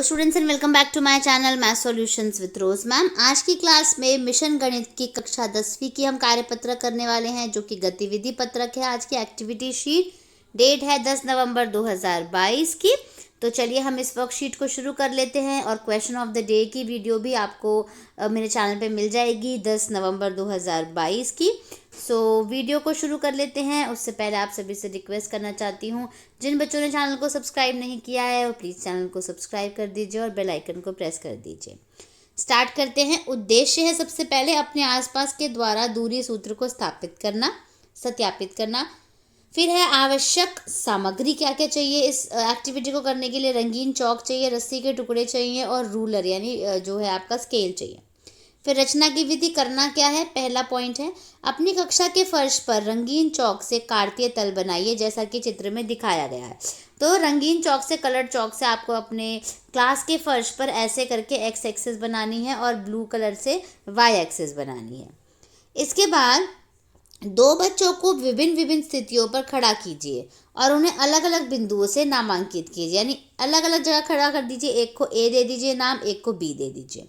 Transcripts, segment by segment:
Hello students and welcome back to my channel math solutions with Rose ma'am. आज की class में mission गणित की कक्षा 10वीं की हम कार्यपत्र करने वाले हैं, जो कि गतिविधि पत्रक है। आज की एक्टिविटी शीट, डेट है 10 नवंबर 2022 की। तो चलिए हम इस वर्कशीट को शुरू कर लेते हैं और क्वेश्चन ऑफ द डे की वीडियो भी आपको मेरे चैनल पे मिल जाएगी 10 नवंबर 2022 की। सो वीडियो को शुरू कर लेते हैं। उससे पहले आप सभी से रिक्वेस्ट करना चाहती हूँ, जिन बच्चों ने चैनल को सब्सक्राइब नहीं किया है वो प्लीज़ चैनल को सब्सक्राइब कर दीजिए और बेल आइकन को प्रेस कर दीजिए। स्टार्ट करते हैं। उद्देश्य है सबसे पहले अपने आसपास के द्वारा दूरी सूत्र को स्थापित करना, सत्यापित करना। फिर है आवश्यक सामग्री क्या क्या चाहिए इस एक्टिविटी को करने के लिए। रंगीन चौक चाहिए, रस्सी के टुकड़े चाहिए और रूलर यानी जो है आपका स्केल चाहिए। फिर रचना की विधि करना क्या है। पहला पॉइंट है, अपनी कक्षा के फर्श पर रंगीन चौक से कार्तीय तल बनाइए, जैसा कि चित्र में दिखाया गया है। तो रंगीन चौक से, कलर चौक से आपको अपने क्लास के फर्श पर ऐसे करके एक्स एक्सिस बनानी है और ब्लू कलर से वाई एक्सिस बनानी है। इसके बाद दो बच्चों को विभिन्न विभिन्न स्थितियों पर खड़ा कीजिए और उन्हें अलग अलग बिंदुओं से नामांकित कीजिए, यानी अलग अलग जगह खड़ा कर दीजिए। एक को ए दे दीजिए नाम, एक को बी दे दीजिए,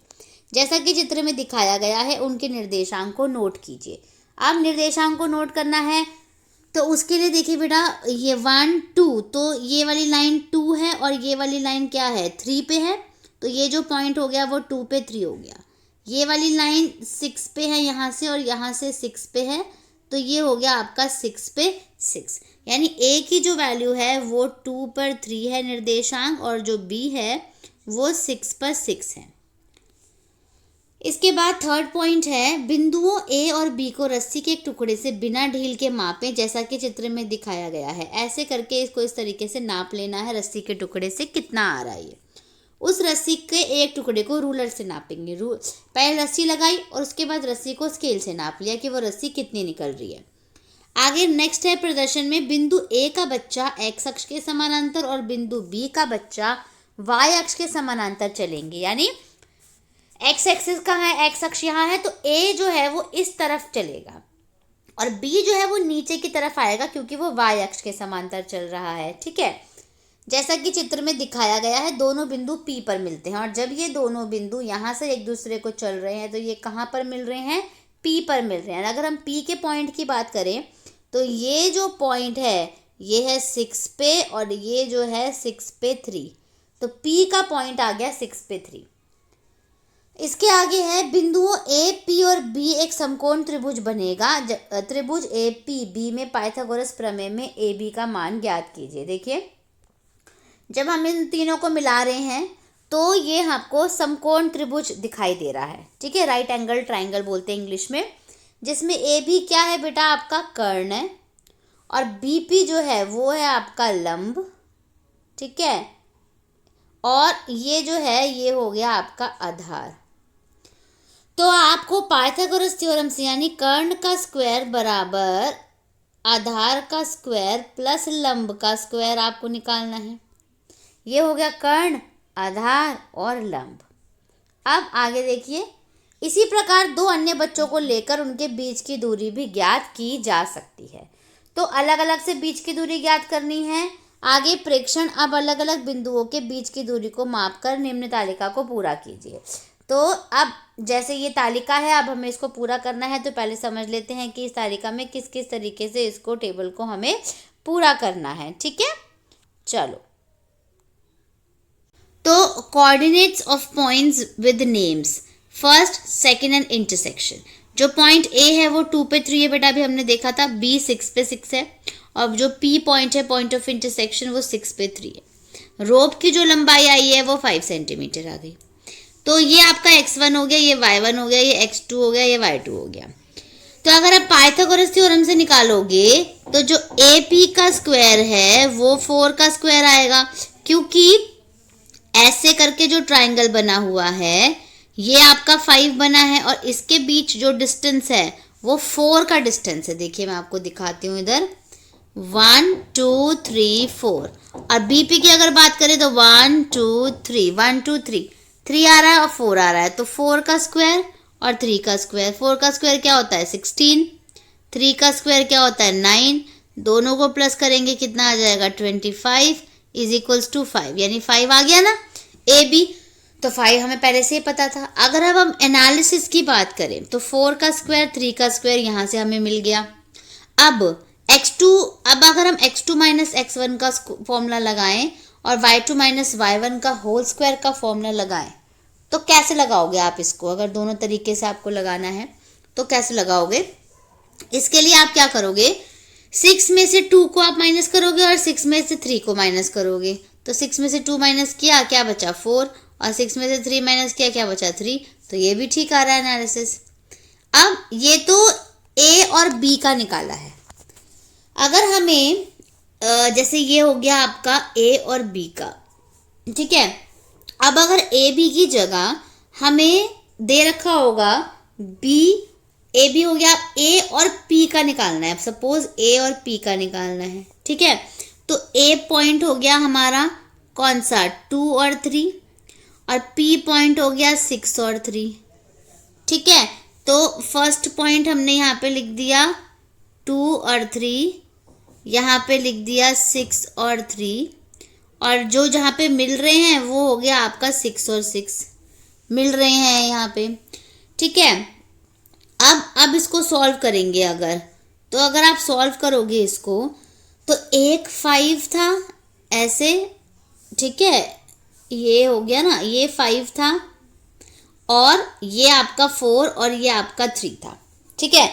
जैसा कि चित्र में दिखाया गया है। उनके निर्देशांक को नोट कीजिए। अब निर्देशांक को नोट करना है तो उसके लिए देखिए बेटा, ये 1 2, तो ये वाली लाइन 2 है और ये वाली लाइन क्या है, 3 पे है। तो ये जो पॉइंट हो गया वो 2 पे 3 हो गया। ये वाली लाइन 6 पे है यहाँ से और यहाँ से 6 पे है, तो ये हो गया आपका 6 पे 6। यानी ए की जो वैल्यू है वो 2 पर 3 है निर्देशांक, और जो बी है वो 6 पर 6 है। इसके बाद थर्ड पॉइंट है, बिंदुओं ए और बी को रस्सी के एक टुकड़े से बिना ढील के मापें, जैसा कि चित्र में दिखाया गया है। ऐसे करके इसको इस तरीके से नाप लेना है, रस्सी के टुकड़े से कितना आ रहा है ये। उस रस्सी के एक टुकड़े को रूलर से नापेंगे। पहले रस्सी लगाई और उसके बाद रस्सी को स्केल से नाप लिया कि वो रस्सी कितनी निकल रही है। आगे नेक्स्ट है प्रदर्शन में, बिंदु ए का बच्चा एक्स अक्ष के समानांतर और बिंदु बी का बच्चा वाई अक्ष के समानांतर चलेंगे। यानी एक्स एक्सिस कहाँ है, एक्स अक्ष यहाँ है, तो ए जो है वो इस तरफ चलेगा और बी जो है वो नीचे की तरफ आएगा, क्योंकि वो वाई अक्ष के समांतर चल रहा है। ठीक है, जैसा कि चित्र में दिखाया गया है। दोनों बिंदु पी पर मिलते हैं और जब ये दोनों बिंदु यहाँ से एक दूसरे को चल रहे हैं तो ये कहाँ पर मिल रहे हैं, पी पर मिल रहे हैं। अगर हम पी के पॉइंट की बात करें तो ये जो पॉइंट है ये है 6 पे और ये जो है 6 पे 3, तो पी का पॉइंट आ गया 6 पे 3। इसके आगे है, बिंदुओं ए पी और बी एक समकोण त्रिभुज बनेगा। त्रिभुज ए पी बी में पाइथागोरस प्रमेय में ए बी का मान ज्ञात कीजिए। देखिए, जब हम इन तीनों को मिला रहे हैं तो ये आपको समकोण त्रिभुज दिखाई दे रहा है। ठीक है, राइट एंगल ट्राइंगल बोलते हैं इंग्लिश में, जिसमें ए बी क्या है बेटा, आपका कर्ण है और बी पी जो है वो है आपका लंब। ठीक है, और ये जो है ये हो गया आपका आधार। तो आपको पाइथागोरस थ्योरम से, यानी कर्ण का स्क्वायर बराबर आधार का स्क्वायर प्लस लंब का स्क्वायर आपको निकालना है। ये हो गया कर्ण, आधार और लंब। अब आगे देखिए, इसी प्रकार दो अन्य बच्चों को लेकर उनके बीच की दूरी भी ज्ञात की जा सकती है। तो अलग अलग से बीच की दूरी ज्ञात करनी है। आगे प्रेक्षण, अब अलग अलग बिंदुओं के बीच की दूरी को मापकर निम्न तालिका को पूरा कीजिए। तो अब जैसे ये तालिका है, अब हमें इसको पूरा करना है, तो पहले समझ लेते हैं कि इस तालिका में किस किस तरीके से इसको टेबल को हमें पूरा करना है। ठीक है, चलो। तो coordinates of points with names, first, second and intersection. जो पॉइंट ए है वो 2 पे 3 है बेटा, अभी हमने देखा था। बी 6 पे 6 है और जो पी पॉइंट है, पॉइंट ऑफ इंटरसेक्शन, वो 6 पे 3 है। रोप की जो लंबाई आई है वो 5 सेंटीमीटर आ गई। तो ये आपका x1 हो गया, ये y1 हो गया, ये x2 हो गया, ये y2 हो गया। तो अगर आप पाइथागोरस थ्योरम से निकालोगे तो जो AP का स्क्वायर है वो 4 का स्क्वायर आएगा, क्योंकि ऐसे करके जो ट्राइंगल बना हुआ है ये आपका 5 बना है और इसके बीच जो डिस्टेंस है वो 4 का डिस्टेंस है। देखिए मैं आपको दिखाती हूँ इधर, 1 2 3 4। और BP की अगर बात करें तो 1 2 3, 1 2 3, 3 आ रहा है और 4 आ रहा है, तो 4 का स्क्वायर और 3 का स्क्वायर। 4 का स्क्वायर क्या होता है 16, 3 का स्क्वायर क्या होता है 9, दोनों को प्लस करेंगे कितना आ जाएगा 25 इज इक्वल्स टू 5, यानी 5 आ गया ना। ए बी, तो 5 हमें पहले से ही पता था। अगर अब हम एनालिसिस की बात करें तो 4 का स्क्वायर 3 का स्क्वायर यहाँ से हमें मिल गया। अब अब अगर हम x2 माइनस x1 का फॉर्मूला लगाएं और y2 माइनस y1 का होल स्क्वायर का फॉर्मूला लगाएं तो कैसे लगाओगे आप इसको? अगर दोनों तरीके से आपको लगाना है तो कैसे लगाओगे? इसके लिए आप क्या करोगे, 6 में से 2 को आप माइनस करोगे और 6 में से 3 को माइनस करोगे। तो 6 में से 2 माइनस किया, क्या बचा 4, और 6 में से 3 माइनस किया, क्या बचा 3। तो ये भी ठीक आ रहा है एनालिसिस। अब ये तो ए और बी का निकाला है। अगर हमें जैसे ये हो गया आपका ए और बी का, ठीक है। अब अगर ए बी की जगह हमें दे रखा होगा बी, ए बी हो गया, ए और पी का निकालना है। सपोज ए और पी का निकालना है, ठीक है। तो ए पॉइंट हो गया हमारा कौन सा, 2 और 3, और पी पॉइंट हो गया 6 और 3, ठीक है। तो फर्स्ट पॉइंट हमने यहाँ पे लिख दिया 2 और 3, यहाँ पे लिख दिया 6 और 3, और जो जहाँ पे मिल रहे हैं वो हो गया आपका 6 और 6 मिल रहे हैं यहाँ पे, ठीक है। अब इसको सॉल्व करेंगे अगर, तो अगर आप सॉल्व करोगे इसको तो एक 5 था ऐसे, ठीक है, ये हो गया ना, ये 5 था और ये आपका 4 और ये आपका 3 था, ठीक है।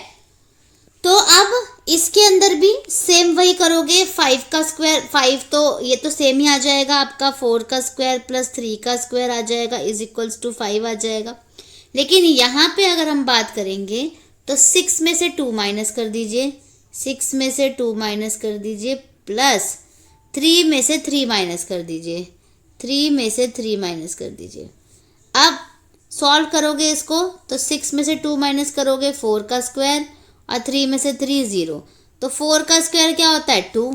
तो अब इसके अंदर भी सेम वही करोगे, 5 का स्क्वायर 5, तो ये तो सेम ही आ जाएगा आपका, 4 का स्क्वायर प्लस 3 का स्क्वायर आ जाएगा इज इक्वल्स टू 5 आ जाएगा। लेकिन यहाँ पे अगर हम बात करेंगे तो 6 में से 2 माइनस कर दीजिए, 6 में से 2 माइनस कर दीजिए, प्लस 3 में से 3 माइनस कर दीजिए, 3 में से 3 माइनस कर दीजिए। अब सॉल्व करोगे इसको तो 6 में से 2 माइनस करोगे 4 का स्क्वायर, और 3 में से 3 0, तो 4 का स्क्वायर क्या होता है 2,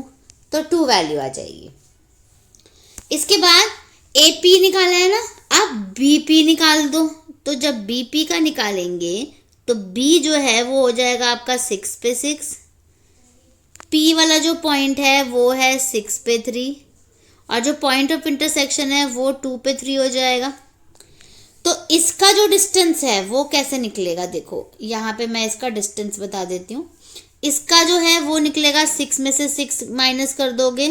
तो 2 वैल्यू आ जाएगी। इसके बाद ए पी निकाला है ना, अब बी पी निकाल दो। तो जब बी पी का निकालेंगे तो बी जो है वो हो जाएगा आपका 6 पे 6, पी वाला जो पॉइंट है वो है 6 पे 3, और जो पॉइंट ऑफ इंटरसेक्शन है वो 2 पे 3 हो जाएगा। तो इसका जो डिस्टेंस है वो कैसे निकलेगा, देखो यहाँ पे मैं इसका डिस्टेंस बता देती हूँ। इसका जो है वो निकलेगा 6 में से 6 माइनस कर दोगे,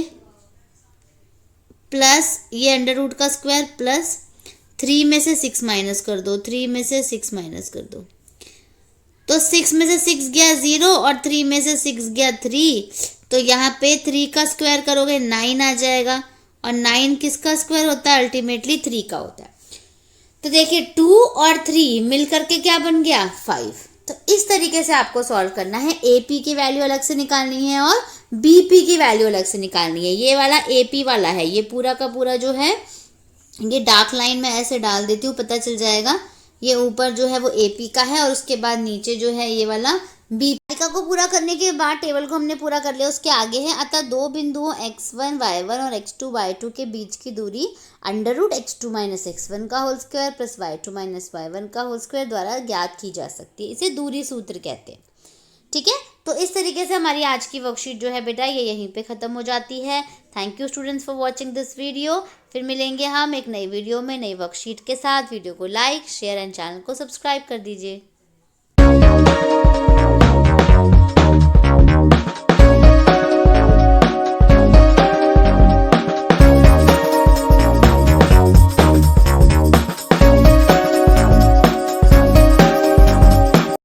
प्लस ये अंडर रूट का स्क्वायर, प्लस 3 में से 6 माइनस कर दो, 3 में से 6 माइनस कर दो, तो 6 में से 6 गया 0 और 3 में से 6 गया 3, तो यहाँ पे 3 का स्क्वायर करोगे 9 आ जाएगा, और 9 किसका स्क्वायर होता है, अल्टीमेटली 3 का होता है। तो देखिए 2 और 3 मिल करके क्या बन गया 5। तो इस तरीके से आपको सॉल्व करना है। ए पी की वैल्यू अलग से निकालनी है और बी पी की वैल्यू अलग से निकालनी है। ये वाला ए पी वाला है, ये पूरा का पूरा जो है, ये डार्क लाइन में ऐसे डाल देती हूँ, पता चल जाएगा। ये ऊपर जो है वो ए पी का है और उसके बाद नीचे जो है ये वाला बी। तालिका को पूरा करने के बाद टेबल को हमने पूरा कर लिया, उसके आगे है अतः दो बिंदुओं x1 y1 और x2 y2 के बीच की दूरी under root x2 minus x1 का whole square plus y2 minus y1 का होल स्क्वायर द्वारा ज्ञात की जा सकती है। इसे दूरी सूत्र कहते हैं, ठीक है। तो इस तरीके से हमारी आज की वर्कशीट जो है बेटा ये यहीं पे ख़त्म हो जाती है। Thank you students for watching this video. फिर मिलेंगे हम एक नई वीडियो में नई वर्कशीट के साथ। वीडियो को लाइक शेयर एंड चैनल को सब्सक्राइब कर दीजिए।